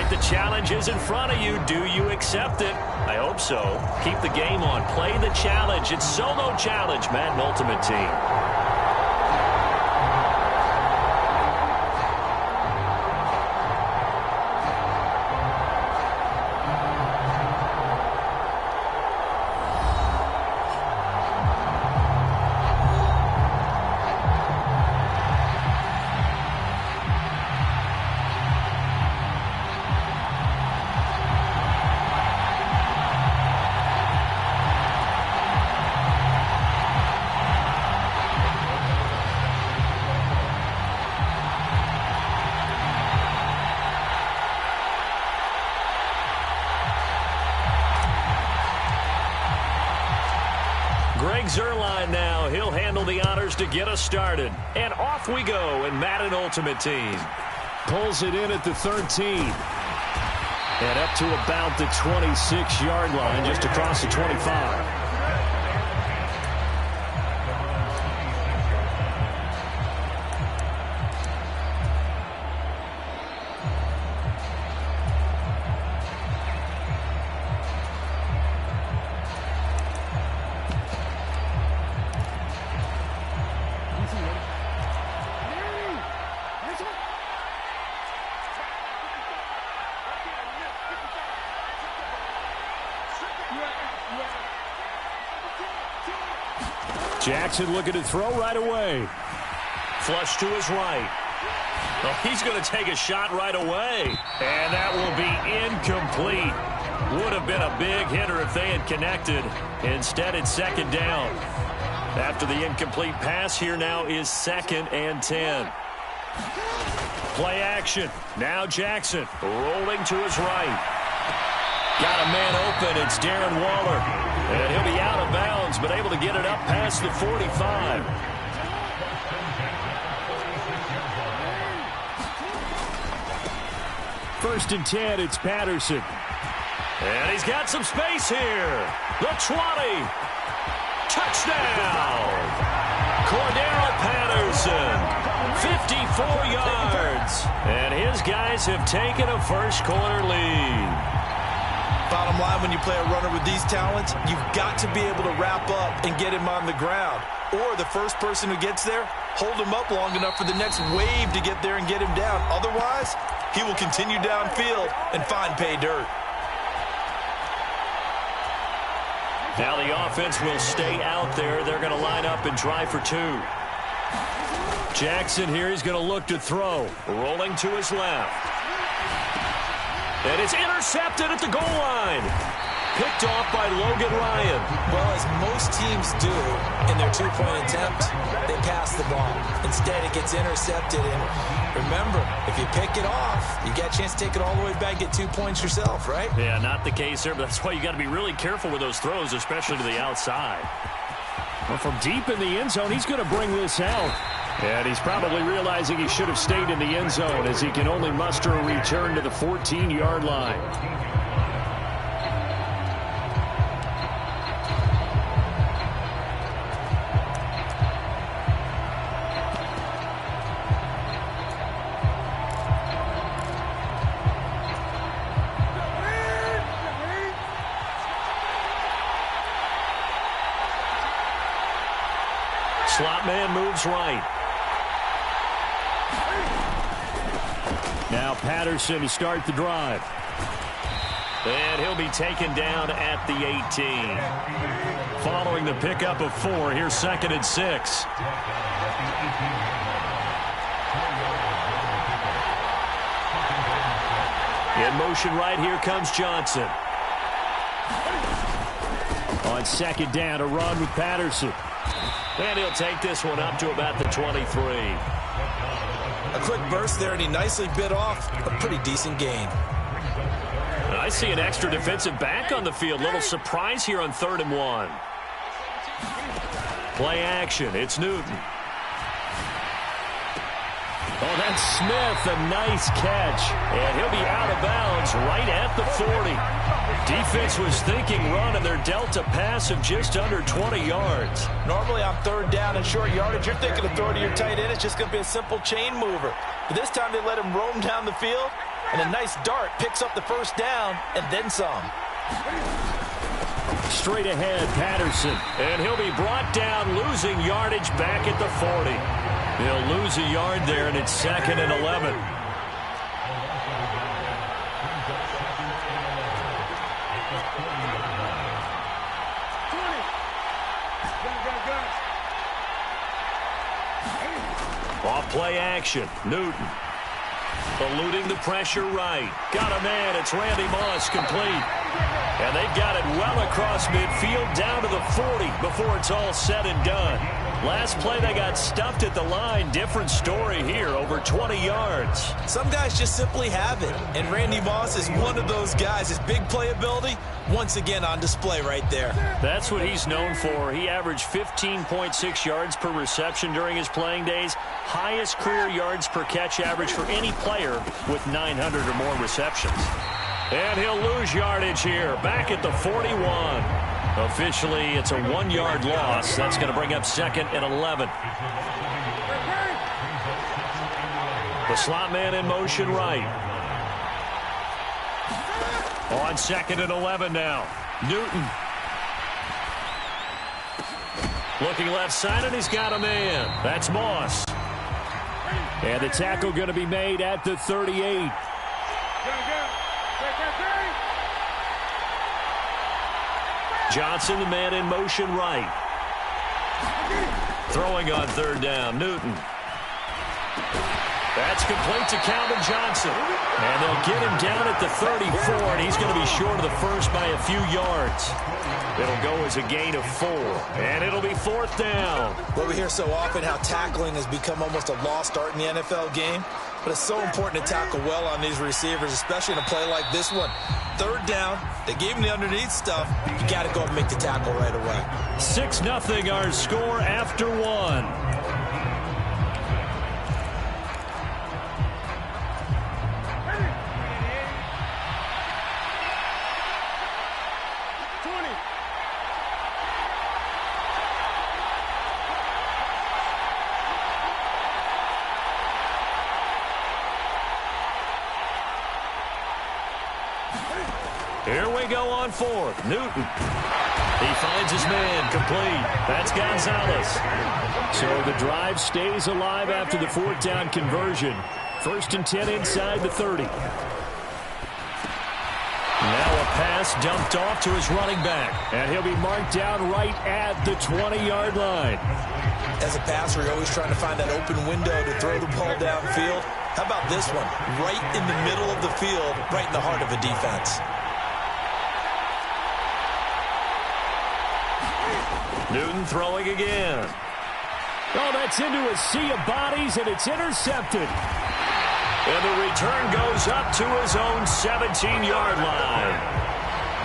the challenge is in front of you. Do you accept it? I hope so. Keep the game on. Play the challenge. It's solo challenge, Madden Ultimate Team. Zerline now. He'll handle the honors to get us started. And off we go in Madden Ultimate Team. Pulls it in at the 13. And up to about the 26-yard line, just across the 25. Jackson looking to throw right away. Flush to his right. Well, he's going to take a shot right away. And that will be incomplete. Would have been a big hitter if they had connected. Instead, it's second down. After the incomplete pass, here now is 2nd and 10. Play action. Now Jackson rolling to his right. Got a man open. It's Darren Waller. And he'll be out of bounds, but able to get it up past the 45. First and 10, it's Patterson. And he's got some space here. The 20. Touchdown. Cordero Patterson. 54 yards. And his guys have taken a first-quarter lead. Bottom line, when you play a runner with these talents, you've got to be able to wrap up and get him on the ground. Or the first person who gets there, hold him up long enough for the next wave to get there and get him down. Otherwise, he will continue downfield and find pay dirt. Now the offense will stay out there. They're going to line up and try for 2. Jackson here, he's going to look to throw. Rolling to his left. And it's intercepted at the goal line. Picked off by Logan Ryan. Well, as most teams do in their two-point attempt, they pass the ball. Instead, it gets intercepted. And remember, if you pick it off, you get a chance to take it all the way back, get 2 points yourself, right? Yeah, not the case there, but that's why you got to be really careful with those throws, especially to the outside. Well, from deep in the end zone, he's going to bring this out. And he's probably realizing he should have stayed in the end zone as he can only muster a return to the 14-yard line. Slot man moves right. Now Patterson to start the drive. And he'll be taken down at the 18. Following the pickup of 4, here's 2nd and 6. In motion right, here comes Johnson. On 2nd down, a run with Patterson. And he'll take this one up to about the 23. A quick burst there, and he nicely bit off a pretty decent gain. I see an extra defensive back on the field. Little surprise here on 3rd and 1. Play action. It's Newton. Oh, that's Smith. A nice catch. And he'll be out of bounds right at the 40. Defense was thinking run, and they're dealt a pass of just under 20 yards. Normally on 3rd down and short yardage, you're thinking of throwing to your tight end. It's just going to be a simple chain mover. But this time they let him roam down the field, And a nice dart picks up the first down and then some. Straight ahead, Patterson. And he'll be brought down, losing yardage back at the 40. He'll lose a yard there, and it's 2nd and 11. Off play action. Newton. Eluding the pressure right. Got a man. It's Randy Moss, complete. And they've got it well across midfield down to the 40 before it's all said and done. Last play, they got stuffed at the line. Different story here, over 20 yards. Some guys just simply have it, and Randy Moss is one of those guys. His big playability, once again on display right there. That's what he's known for. He averaged 15.6 yards per reception during his playing days. Highest career yards per catch average for any player with 900 or more receptions. And he'll lose yardage here, back at the 41. Officially, it's a 1-yard loss. That's going to bring up 2nd and 11. The slot man in motion right. On 2nd and 11 now. Newton. Looking left side, and he's got a man. That's Moss. And the tackle going to be made at the 38. Johnson, the man in motion right. Throwing on 3rd down, Newton. That's complete to Calvin Johnson. And they'll get him down at the 34, and he's going to be short of the first by a few yards. It'll go as a gain of 4, and it'll be 4th down. Well, we hear so often how tackling has become almost a lost art in the NFL game, but it's so important to tackle well on these receivers, especially in a play like this one. 3rd down, they gave him the underneath stuff. You got to go and make the tackle right away. 6-0 our score after 1. Here we go on 4th. Newton. He finds his man, complete. That's Gonzalez. So the drive stays alive after the 4th down conversion. 1st and 10 inside the 30. Now a pass dumped off to his running back. And he'll be marked down right at the 20-yard line. As a passer, you're always trying to find that open window to throw the ball downfield. How about this one? Right in the middle of the field, right in the heart of a defense. Newton throwing again. Oh, that's into a sea of bodies, and it's intercepted. And the return goes up to his own 17-yard line.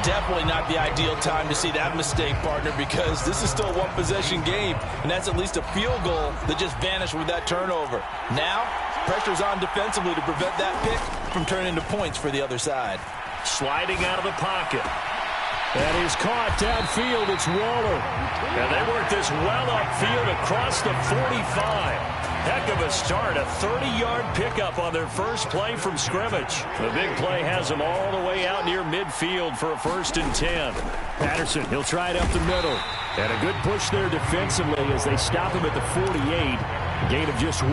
Definitely not the ideal time to see that mistake, partner, because this is still a one-possession game, and that's at least a field goal that just vanished with that turnover. Now, pressure's on defensively to prevent that pick from turning into points for the other side. Sliding out of the pocket. That is caught downfield. It's Waller. And they work this well upfield across the 45. Heck of a start. A 30-yard pickup on their first play from scrimmage. The big play has them all the way out near midfield for a 1st and 10. Patterson, he'll try it up the middle. And a good push there defensively as they stop him at the 48. Gain of just 1.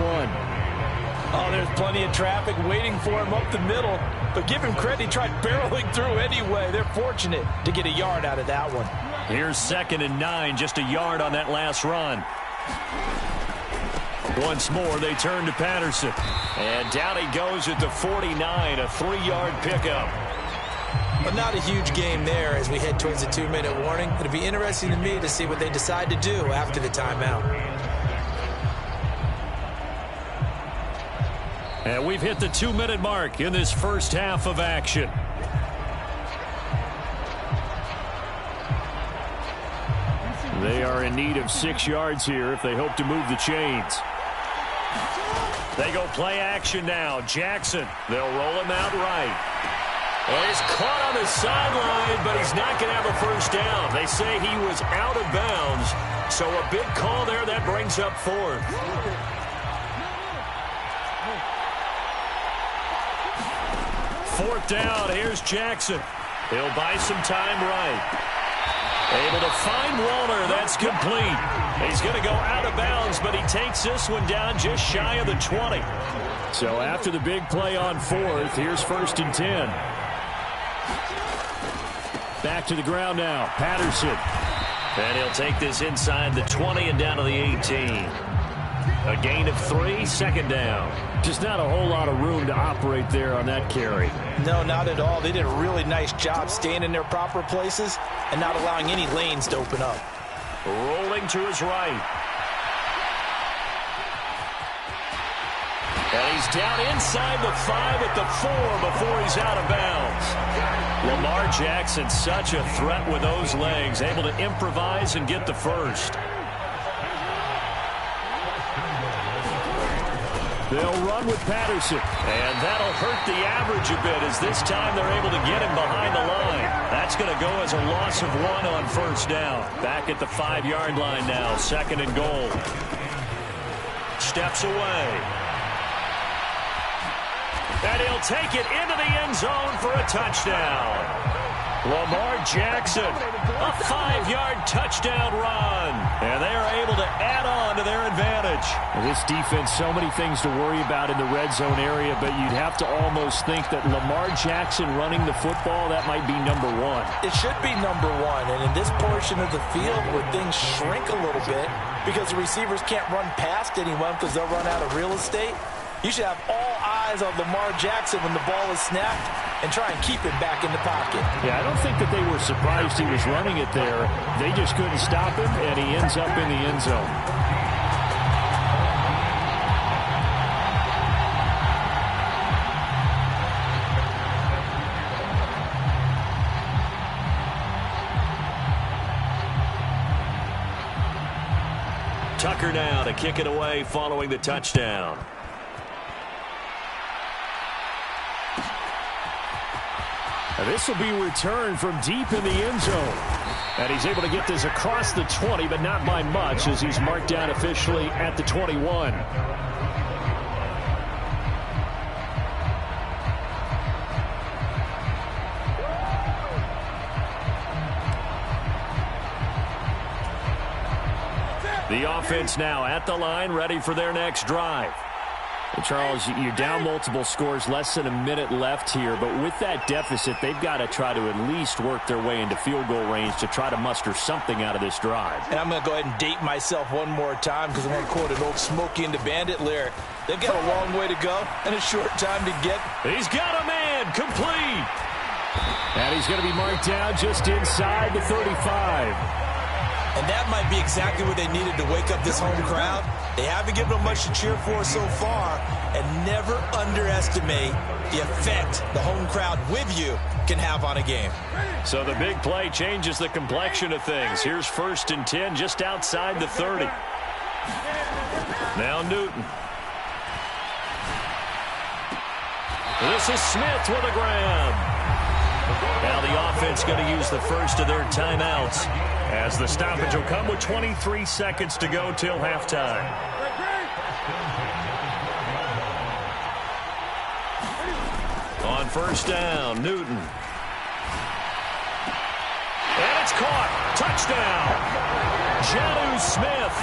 Oh, there's plenty of traffic waiting for him up the middle. But give him credit, he tried barreling through anyway. They're fortunate to get a yard out of that one. Here's 2nd and 9, just a yard on that last run. Once more, they turn to Patterson. And down he goes at the 49, a 3-yard pickup. But not a huge game there as we head towards the 2-minute warning. It'll be interesting to me to see what they decide to do after the timeout. And we've hit the 2-minute mark in this first half of action. They are in need of 6 yards here if they hope to move the chains. They go play action now. Jackson, they'll roll him out right. And he's caught on the sideline, but he's not going to have a first down. They say he was out of bounds. So a big call there that brings up 4th. 4th down. Here's Jackson. He'll buy some time right. Able to find Walter. That's complete. He's going to go out of bounds, but he takes this one down just shy of the 20. So after the big play on 4th, here's 1st and 10. Back to the ground now. Patterson. And he'll take this inside the 20 and down to the 18. A gain of 3, 2nd down. Just not a whole lot of room to operate there on that carry. No, not at all. They did a really nice job staying in their proper places and not allowing any lanes to open up. Rolling to his right. And he's down inside the 5 at the 4 before he's out of bounds. Lamar Jackson, such a threat with those legs, able to improvise and get the first. They'll run with Patterson. And that'll hurt the average a bit as this time they're able to get him behind the line. That's going to go as a loss of 1 on 1st down. Back at the 5-yard line now, 2nd and goal. Steps away. And he'll take it into the end zone for a touchdown. Lamar Jackson, a 5-yard touchdown run. And they are able to add on to their advantage. This defense, so many things to worry about in the red zone area, but you'd have to almost think that Lamar Jackson running the football, that might be number 1. It should be number 1. And in this portion of the field where things shrink a little bit because the receivers can't run past anyone because they'll run out of real estate, you should have all eyes on Lamar Jackson when the ball is snapped and try and keep it back in the pocket. Yeah, I don't think that they were surprised he was running it there. They just couldn't stop him, and he ends up in the end zone. Tucker now to kick it away following the touchdown. This will be returned from deep in the end zone. And he's able to get this across the 20, but not by much as he's marked down officially at the 21. The offense now at the line, ready for their next drive. And Charles, you're down multiple scores, less than a minute left here, but with that deficit, they've got to try to at least work their way into field goal range to try to muster something out of this drive. And I'm going to go ahead and date myself one more time because I'm going to quote an old Smokey and the Bandit lyric. They've got a long way to go and a short time to get. He's got a man, complete. And he's going to be marked down just inside the 35. And that might be exactly what they needed to wake up this home crowd. They haven't given them much to cheer for so far, and never underestimate the effect the home crowd with you can have on a game. So the big play changes the complexion of things. Here's 1st and 10 just outside the 30. Now Newton. This is Smith with a grab. Now the offense going to use the first of their timeouts as the stoppage will come with 23 seconds to go till halftime. On 1st down, Newton. And it's caught. Touchdown. Jonnu Smith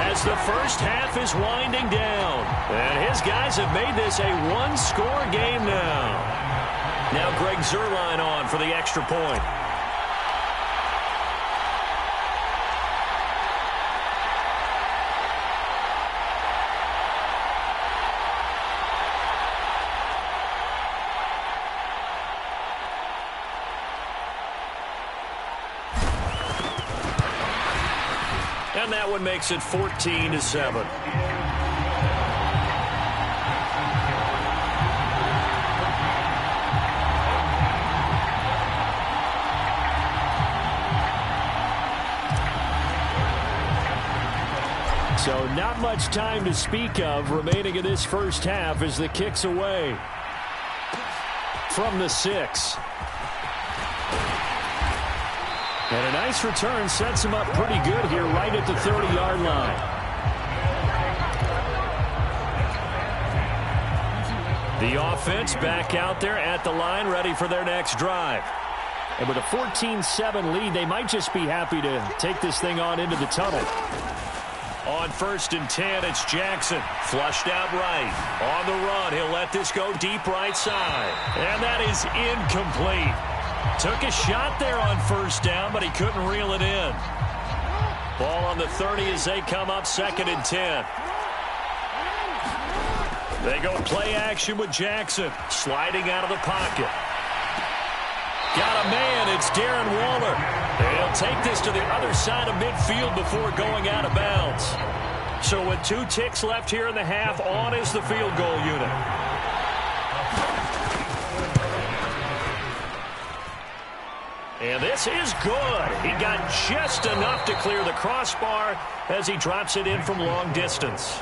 as the first half is winding down. And his guys have made this a one-score game now. Now Greg Zuerlein on for the extra point. And that one makes it 14-7. So not much time to speak of remaining in this first half as the kick's away from the 6. And a nice return sets him up pretty good here right at the 30-yard line. The offense back out there at the line, ready for their next drive. And with a 14-7 lead, they might just be happy to take this thing on into the tunnel. On 1st and 10, it's Jackson. Flushed out right. On the run, he'll let this go deep right side. And that is incomplete. Took a shot there on 1st down, but he couldn't reel it in. Ball on the 30 as they come up 2nd and 10. They go play action with Jackson. Sliding out of the pocket. Got a man. It's Darren Waller. He'll take this to the other side of midfield before going out of bounds. So with 2 ticks left here in the half, on is the field goal unit. And this is good. He got just enough to clear the crossbar as he drops it in from long distance.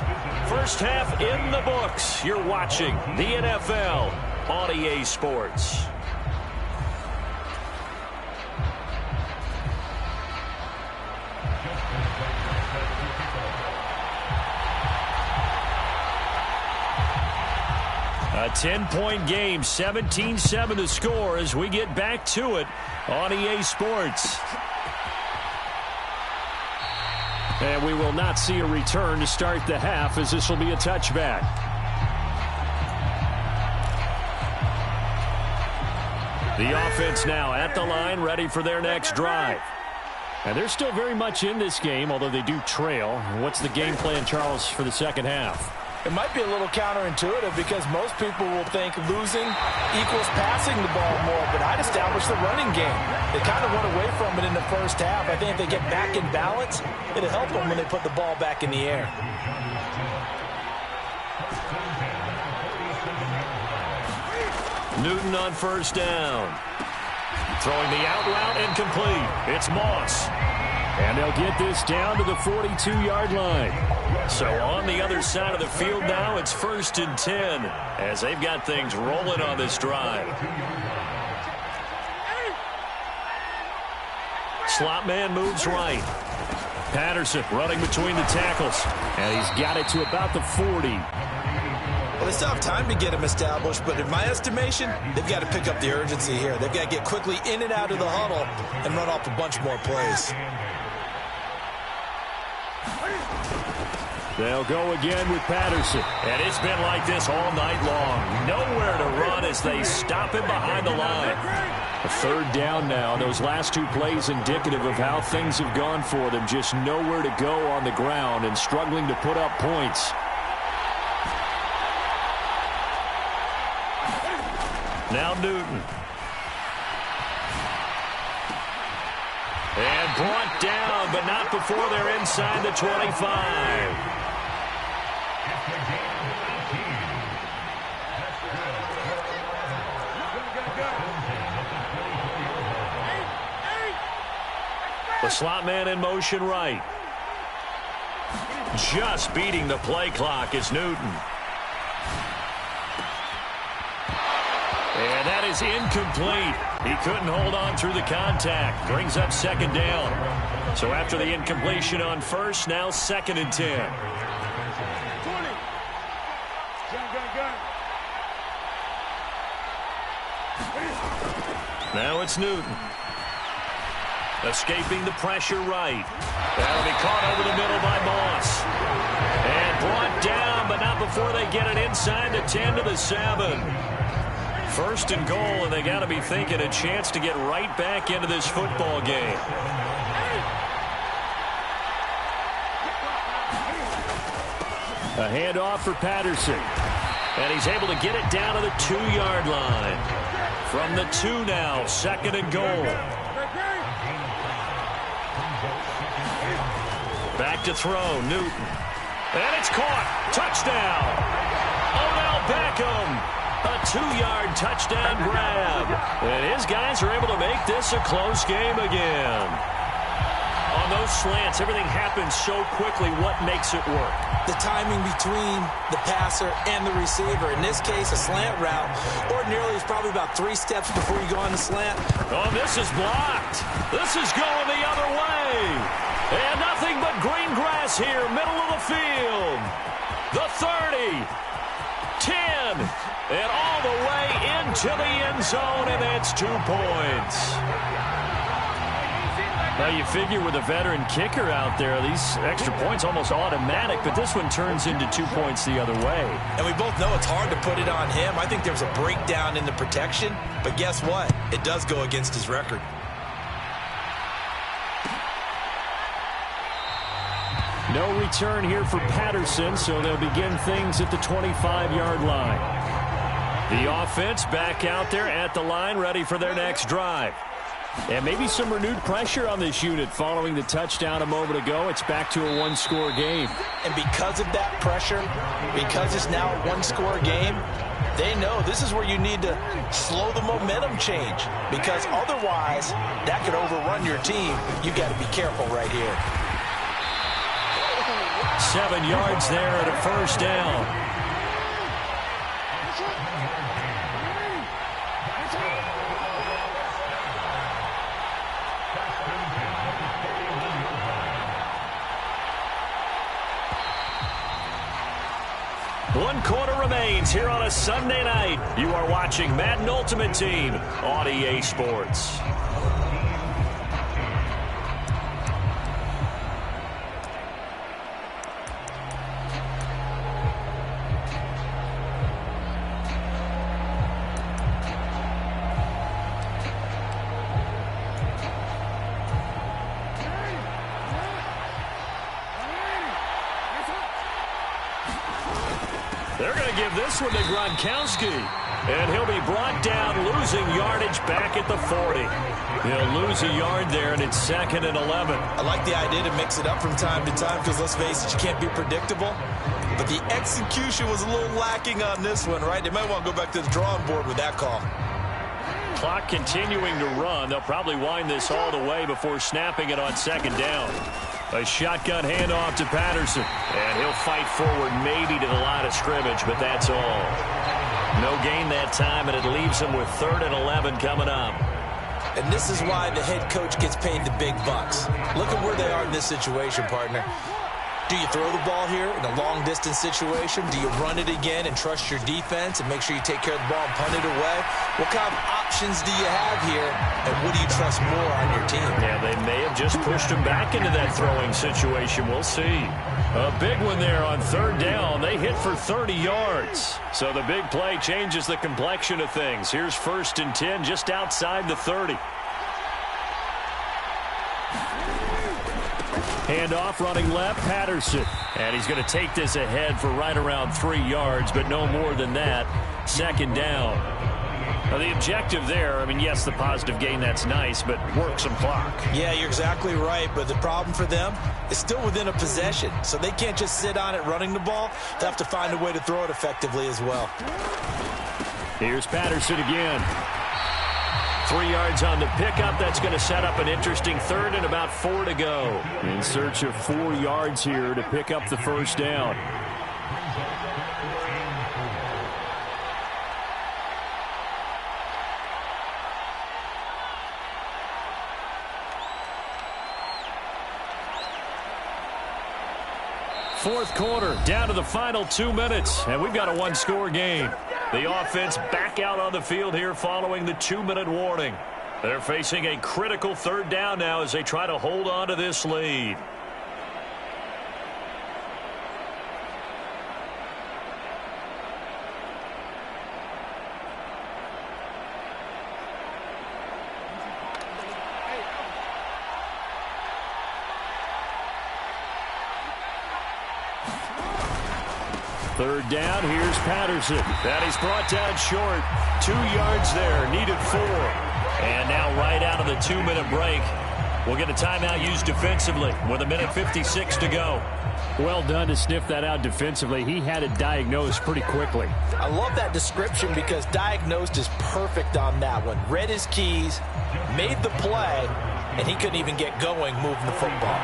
First half in the books. You're watching the NFL on EA Sports. A 10-point game, 17-7 to score as we get back to it on EA Sports. And we will not see a return to start the half as this will be a touchback. The offense now at the line, ready for their next drive. And they're still very much in this game, although they do trail. What's the game plan, Charles, for the second half? It might be a little counterintuitive because most people will think losing equals passing the ball more, but I'd establish the running game. They kind of went away from it in the first half. I think if they get back in balance, it'll help them when they put the ball back in the air. Newton on 1st down. Throwing the out route incomplete. It's Moss. And they'll get this down to the 42-yard line. So on the other side of the field now, it's 1st and 10 as they've got things rolling on this drive. Slot man moves right. Patterson running between the tackles. And he's got it to about the 40. Well, they still have time to get him established, but in my estimation, they've got to pick up the urgency here. They've got to get quickly in and out of the huddle and run off a bunch more plays. They'll go again with Patterson. And it's been like this all night long. Nowhere to run as they stop him behind the line. A 3rd down now. Those last 2 plays indicative of how things have gone for them. Just nowhere to go on the ground and struggling to put up points. Now Newton. And brought down, but not before they're inside the 25. The slot man in motion right. Just beating the play clock is Newton. And that is incomplete. He couldn't hold on through the contact. Brings up 2nd down. So after the incompletion on 1st, now 2nd and 10. Now it's Newton. Escaping the pressure right. That'll be caught over the middle by Moss. And brought down, but not before they get it inside the 10 to the 7. 1st and goal, and they got to be thinking a chance to get right back into this football game. A handoff for Patterson. And he's able to get it down to the 2-yard line. From the 2 now, 2nd and goal. Back to throw, Newton. And it's caught. Touchdown. Odell Beckham. A 2-yard touchdown grab. And his guys are able to make this a close game again. On those slants, everything happens so quickly. What makes it work? The timing between the passer and the receiver. In this case, a slant route ordinarily is probably about 3 steps before you go on the slant. Oh, this is blocked. This is going the other way. And nothing but green grass here, middle of the field. The 30, 10, And all the way into the end zone, and it's 2 points. Now, you figure with a veteran kicker out there, these extra points almost automatic, but this one turns into 2 points the other way. And we both know it's hard to put it on him. I think there's a breakdown in the protection, but guess what? It does go against his record. No return here for Patterson, so they'll begin things at the 25-yard line. The offense back out there at the line, ready for their next drive. And maybe some renewed pressure on this unit following the touchdown a moment ago. It's back to a one-score game. And because of that pressure, because it's now a one-score game, they know this is where you need to slow the momentum change, because otherwise that could overrun your team. You've got to be careful right here. 7 yards there at a first down. One quarter remains here on a Sunday night. You are watching Madden Ultimate Team on EA Sports. They're going to give this one to Gronkowski. And he'll be brought down, losing yardage back at the 40. He'll lose a yard there, and it's 2nd and 11. I like the idea to mix it up from time to time, because let's face it, you can't be predictable. But the execution was a little lacking on this one, right? They might want to go back to the drawing board with that call. Clock continuing to run. They'll probably wind this all the way before snapping it on 2nd down. A shotgun handoff to Patterson. And he'll fight forward maybe to the line of scrimmage, but that's all. No gain that time, and it leaves him with 3rd and 11 coming up. And this is why the head coach gets paid the big bucks. Look at where they are in this situation, partner. Do you throw the ball here in a long-distance situation? Do you run it again and trust your defense and make sure you take care of the ball and punt it away? What kind of options do you have here, and what do you trust more on your team? Yeah, they may have just pushed him back into that throwing situation. We'll see. A big one there on 3rd down. They hit for 30 yards. So the big play changes the complexion of things. Here's 1st and 10 just outside the 30. Handoff running left, Patterson. And he's going to take this ahead for right around 3 yards, but no more than that. 2nd down. Now, the objective there, I mean, yes, the positive gain, that's nice, but work some clock. Yeah, you're exactly right, but the problem for them is still within a possession, so they can't just sit on it running the ball. They have to find a way to throw it effectively as well. Here's Patterson again. 3 yards on the pickup. That's going to set up an interesting 3rd and about 4 to go. In search of 4 yards here to pick up the 1st down. Fourth quarter, down to the final 2 minutes, and we've got a one-score game. The offense back out on the field here following the 2-minute warning. They're facing a critical 3rd down now as they try to hold on to this lead. Third down, here's Patterson. That he's brought down short. 2 yards there, needed 4. And now right out of the 2-minute break, we'll get a timeout used defensively with 1:56 to go. Well done to sniff that out defensively. He had it diagnosed pretty quickly. I love that description because diagnosed is perfect on that one. Read his keys, made the play, and he couldn't even get going moving the football.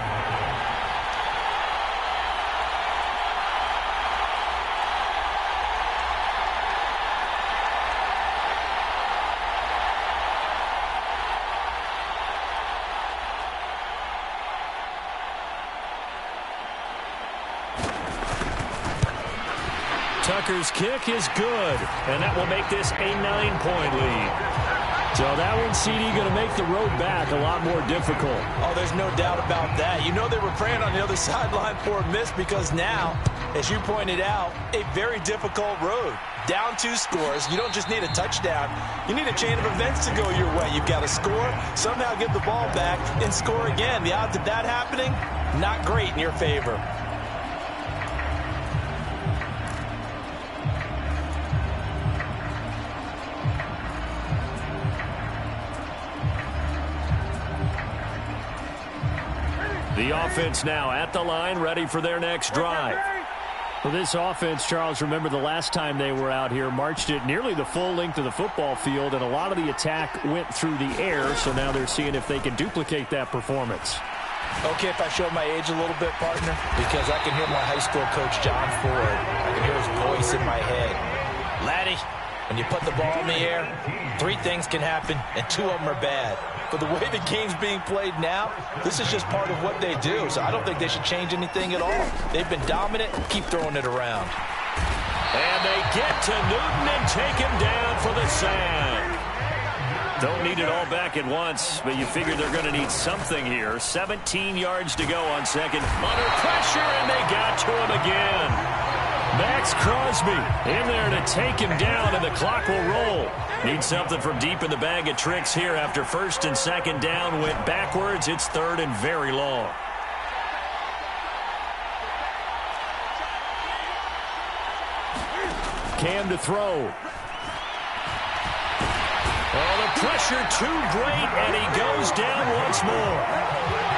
Tucker's kick is good, and that will make this a 9-point lead. So that one, CD, going to make the road back a lot more difficult. Oh, there's no doubt about that. You know they were praying on the other sideline for a miss because now, as you pointed out, a very difficult road. Down 2 scores. You don't just need a touchdown. You need a chain of events to go your way. You've got to score, somehow get the ball back, and score again. The odds of that happening, not great in your favor. The offense now at the line, ready for their next drive. Well, this offense, Charles, remember the last time they were out here, marched it nearly the full length of the football field, and a lot of the attack went through the air, so now they're seeing if they can duplicate that performance. Okay, if I show my age a little bit, partner, because I can hear my high school coach, John Ford. I can hear his voice in my head. Laddie, when you put the ball in the air, 3 things can happen, and 2 of them are bad. But the way the game's being played now, this is just part of what they do. So I don't think they should change anything at all. They've been dominant. Keep throwing it around. And they get to Newton and take him down for the sack. Don't need it all back at once, but you figure they're going to need something here. 17 yards to go on second. Under pressure, and they got to him again. Max Crosby in there to take him down, and the clock will roll. Need something from deep in the bag of tricks here after first and second down went backwards. It's third and very long. Cam to throw. Oh, the pressure too great, and he goes down once more.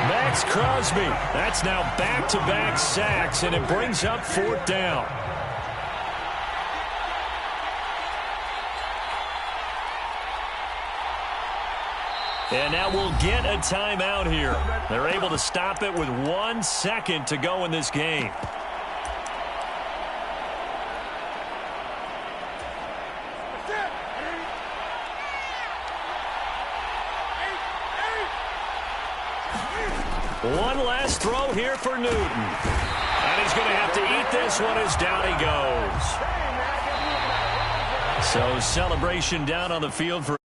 Max Crosby, that's now back-to-back sacks, and it brings up 4th down. And now we'll get a timeout here. They're able to stop it with 1 second to go in this game. One last throw here for Newton. And he's going to have to eat this one as down he goes. So celebration down on the field for